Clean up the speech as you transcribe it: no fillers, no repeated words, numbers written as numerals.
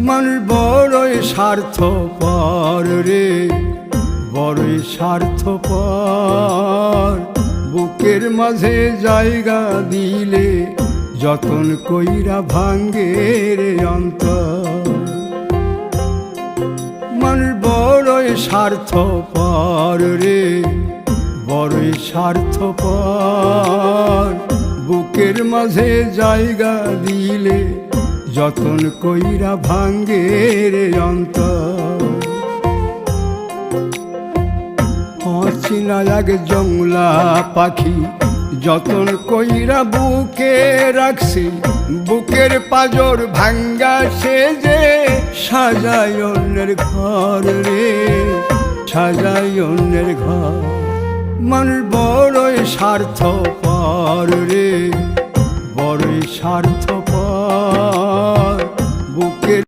মানুষ বড়ই স্বার্থপর রে, বড়ই স্বার্থপর। বুকের মাঝে জায়গা দিলে যতন কইরা ভাঙ্গে রে অন্তর। মানুষ বড়ই স্বার্থপর রে, বড়ই স্বার্থপর। বুকের মাঝে জায়গা দিলে যতন কইরা ভাঙ্গে রে অন্তর। অচিনা এক জংলা পাখি যতন কইরা বুকে রাখছি, বুকের পাজর ভাঙ্গা সে যে সাজায় অন্যের ঘর রে, সাজায় অন্যের ঘর। মানুষ বড়ই স্বার্থপর রে, বড়ই স্বার্থপর। বুকের